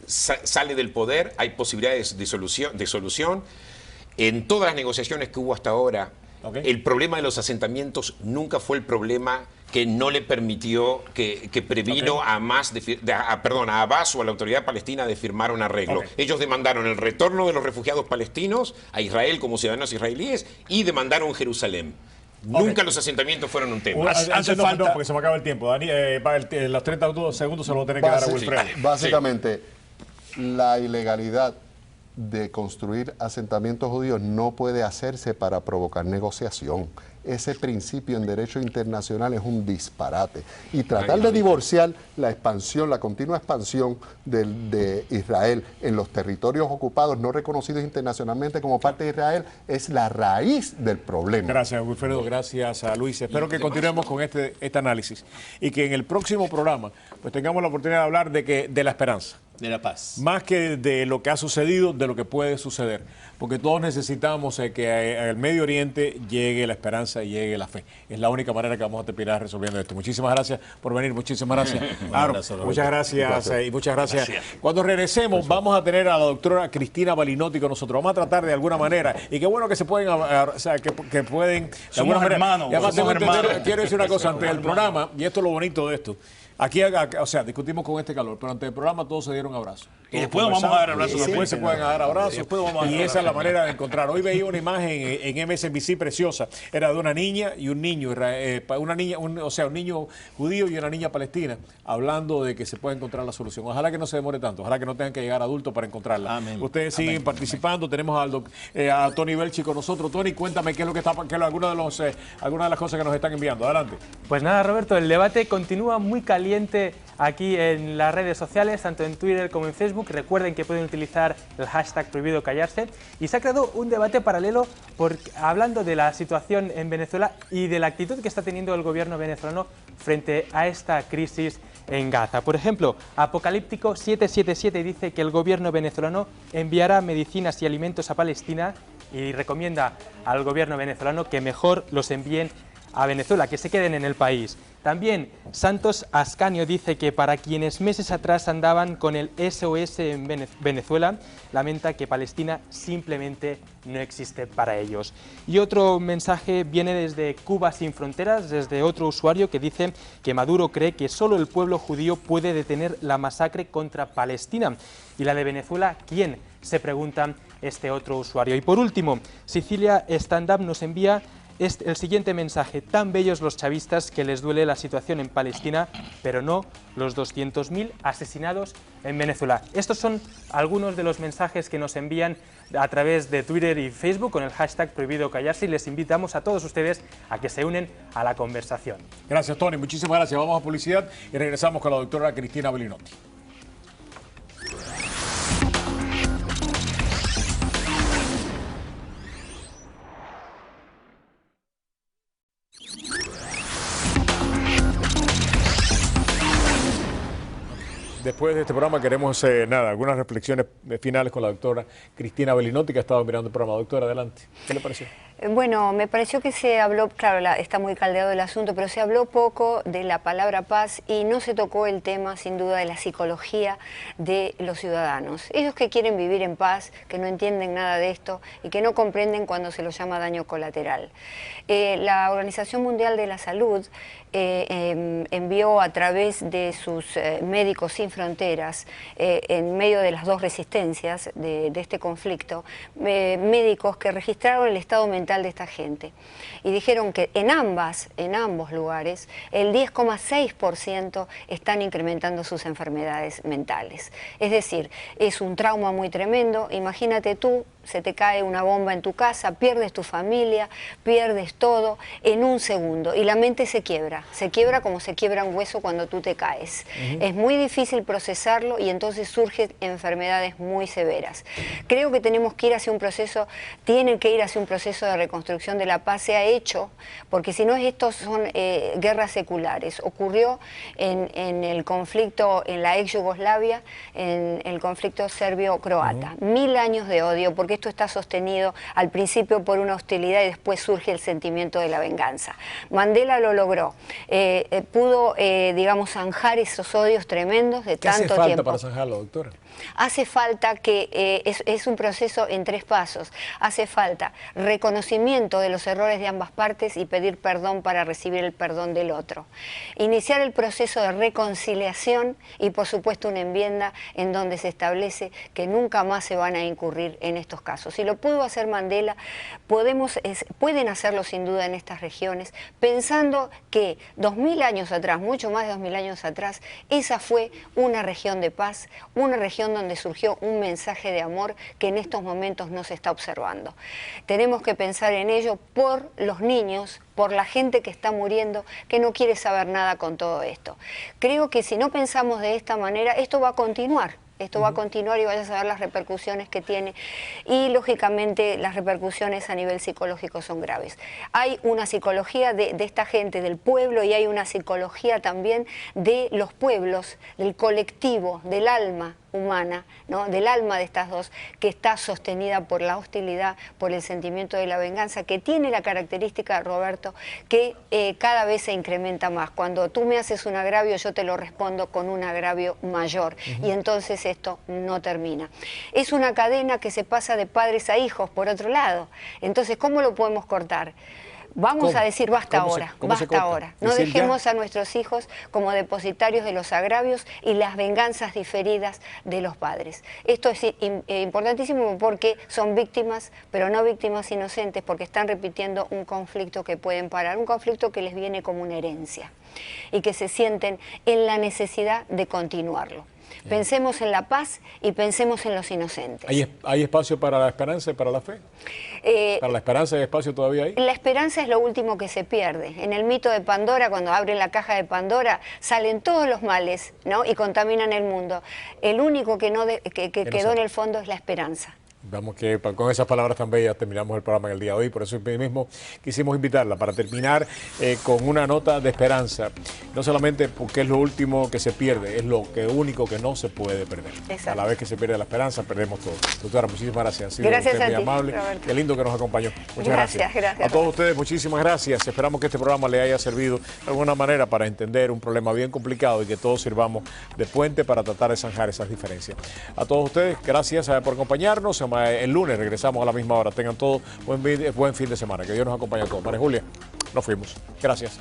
sale del poder, hay posibilidades de solución. En todas las negociaciones que hubo hasta ahora, el problema de los asentamientos nunca fue el problema que no le permitió, que previno a Abbas o a la autoridad palestina de firmar un arreglo. Ellos demandaron el retorno de los refugiados palestinos a Israel como ciudadanos israelíes y demandaron Jerusalén. Nunca los asentamientos fueron un tema. Hace falta... No, porque se me acaba el tiempo. Dani, los 30 segundos se los voy a tener que dar a Wilfredo. Básicamente, la ilegalidad de construir asentamientos judíos no puede hacerse para provocar negociación. Ese principio en derecho internacional es un disparate. Y tratar de divorciar la expansión, la continua expansión de Israel en los territorios ocupados no reconocidos internacionalmente como parte de Israel es la raíz del problema. Gracias, Wilfredo. Gracias a Luis. Espero que continuemos con este análisis y que en el próximo programa pues tengamos la oportunidad de hablar de la esperanza. De la paz. Más que de lo que ha sucedido, de lo que puede suceder. Porque todos necesitamos que al Medio Oriente llegue la esperanza y llegue la fe. Es la única manera que vamos a terminar resolviendo esto. Muchísimas gracias por venir. Muchísimas gracias. Aaron, muchas gracias y muchas gracias. Cuando regresemos vamos a tener a la doctora Cristina Balinotti con nosotros. Vamos a tratar de alguna manera. Y qué bueno que se pueden, o sea, que pueden... De alguna manera, hermanos. Y además quiero decir una cosa antes del programa, y esto es lo bonito de esto. Aquí, o sea, discutimos con este calor, pero ante el programa todos se dieron abrazos. Y después vamos a dar abrazos. Y después se pueden dar abrazos. Y esa es la manera de encontrar. Hoy veía una imagen en MSNBC preciosa. Era de una niña y un niño, un niño judío y una niña palestina, hablando de que se puede encontrar la solución. Ojalá que no se demore tanto, ojalá que no tengan que llegar adultos para encontrarla. Amén. Ustedes siguen participando. Tenemos a Tony Belchi con nosotros. Tony, cuéntame qué es lo que está, algunas de las cosas que nos están enviando. Adelante. Pues nada, Roberto, el debate continúa muy caliente caliente aquí en las redes sociales, tanto en Twitter como en Facebook. Recuerden que pueden utilizar el hashtag prohibido callarse. Y se ha creado un debate paralelo hablando de la situación en Venezuela y de la actitud que está teniendo el gobierno venezolano frente a esta crisis en Gaza. Por ejemplo, Apocalíptico 777 dice que el gobierno venezolano enviará medicinas y alimentos a Palestina y recomienda al gobierno venezolano que mejor los envíen a Venezuela, que se queden en el país. También Santos Ascanio dice que para quienes meses atrás andaban con el SOS en Venezuela, lamenta que Palestina simplemente no existe para ellos. Y otro mensaje viene desde Cuba Sin Fronteras, desde otro usuario que dice que Maduro cree que solo el pueblo judío puede detener la masacre contra Palestina. ¿Y la de Venezuela quién?, se pregunta este otro usuario. Y por último, Sicilia Stand Up nos envía el siguiente mensaje: tan bellos los chavistas que les duele la situación en Palestina, pero no los 200.000 asesinados en Venezuela. Estos son algunos de los mensajes que nos envían a través de Twitter y Facebook con el hashtag prohibido callarse, y les invitamos a todos ustedes a que se unen a la conversación. Gracias, Tony. Muchísimas gracias. Vamos a publicidad y regresamos con la doctora Cristina Belinotti. Después de este programa queremos algunas reflexiones finales con la doctora Cristina Belinotti, que ha estado mirando el programa. Doctora, adelante. ¿Qué le pareció? Bueno, me pareció que se habló, claro, está muy caldeado el asunto, pero se habló poco de la palabra paz y no se tocó el tema, sin duda, de la psicología de los ciudadanos. Ellos que quieren vivir en paz, que no entienden nada de esto y que no comprenden cuando se los llama daño colateral. La Organización Mundial de la Salud envió a través de sus Médicos Sin Fronteras, en medio de las dos resistencias de este conflicto, médicos que registraron el estado mental de esta gente y dijeron que en ambos lugares el 10,6% están incrementando sus enfermedades mentales. Es decir, es un trauma muy tremendo. Imagínate tú, se te cae una bomba en tu casa, pierdes tu familia, pierdes todo en un segundo y la mente se quiebra como se quiebra un hueso cuando tú te caes. Es muy difícil procesarlo y entonces surgen enfermedades muy severas. Creo que tenemos que ir hacia un proceso, tienen que ir hacia un proceso de reconstrucción de la paz. Se ha hecho, porque si no, estos son guerras seculares. Ocurrió en el conflicto en la ex Yugoslavia, en el conflicto serbio-croata. 1000 años de odio, porque esto está sostenido al principio por una hostilidad y después surge el sentimiento de la venganza. Mandela lo logró, pudo, digamos, zanjar esos odios tremendos de tanto tiempo. ¿Qué hace falta para zanjarlo, doctora? Hace falta que, es un proceso en 3 pasos, hace falta reconocimiento de los errores de ambas partes y pedir perdón para recibir el perdón del otro. Iniciar el proceso de reconciliación y por supuesto una enmienda en donde se establece que nunca más se van a incurrir en estos casos. Si lo pudo hacer Mandela, pueden hacerlo sin duda en estas regiones, pensando que 2000 años atrás, mucho más de 2000 años atrás, esa fue una región de paz, una región donde surgió un mensaje de amor que en estos momentos no se está observando. Tenemos que pensar en ello por los niños, por la gente que está muriendo, que no quiere saber nada con todo esto. Creo que si no pensamos de esta manera, esto va a continuar. Esto va a continuar y vaya a saber las repercusiones que tiene y lógicamente las repercusiones a nivel psicológico son graves. Hay una psicología de esta gente, del pueblo, y hay una psicología también de los pueblos, del colectivo, del alma humana, ¿no? Del alma de estas dos, que está sostenida por la hostilidad, por el sentimiento de la venganza, que tiene la característica, Roberto, que cada vez se incrementa más. Cuando tú me haces un agravio, yo te lo respondo con un agravio mayor, y entonces esto no termina. Es una cadena que se pasa de padres a hijos, por otro lado. Entonces, ¿cómo lo podemos cortar? Vamos a decir basta ahora, basta ahora. No dejemos a nuestros hijos como depositarios de los agravios y las venganzas diferidas de los padres. Esto es importantísimo porque son víctimas, pero no víctimas inocentes, porque están repitiendo un conflicto que pueden parar, un conflicto que les viene como una herencia y que se sienten en la necesidad de continuarlo. Pensemos en la paz y pensemos en los inocentes. ¿Hay espacio para la esperanza y para la fe? ¿Para la esperanza hay espacio todavía ahí? La esperanza es lo último que se pierde. En el mito de Pandora, cuando abren la caja de Pandora, salen todos los males, ¿no? Y contaminan el mundo. El único que quedó en el fondo es la esperanza. Vamos que con esas palabras tan bellas terminamos el programa en el día de hoy, por eso mismo quisimos invitarla para terminar con una nota de esperanza, no solamente porque es lo último que se pierde, es lo único que no se puede perder. Exacto. A la vez que se pierde la esperanza, perdemos todo. Doctora, muchísimas gracias. Ha sido gracias usted a muy ti, amable. Roberto. Qué lindo que nos acompañó. Muchas gracias. Gracias. A todos ustedes, muchísimas gracias. Esperamos que este programa le haya servido de alguna manera para entender un problema bien complicado y que todos sirvamos de puente para tratar de zanjar esas diferencias. A todos ustedes, gracias por acompañarnos. El lunes regresamos a la misma hora. Tengan todos buen fin de semana. Que Dios nos acompañe a todos. María Julia, nos fuimos. Gracias.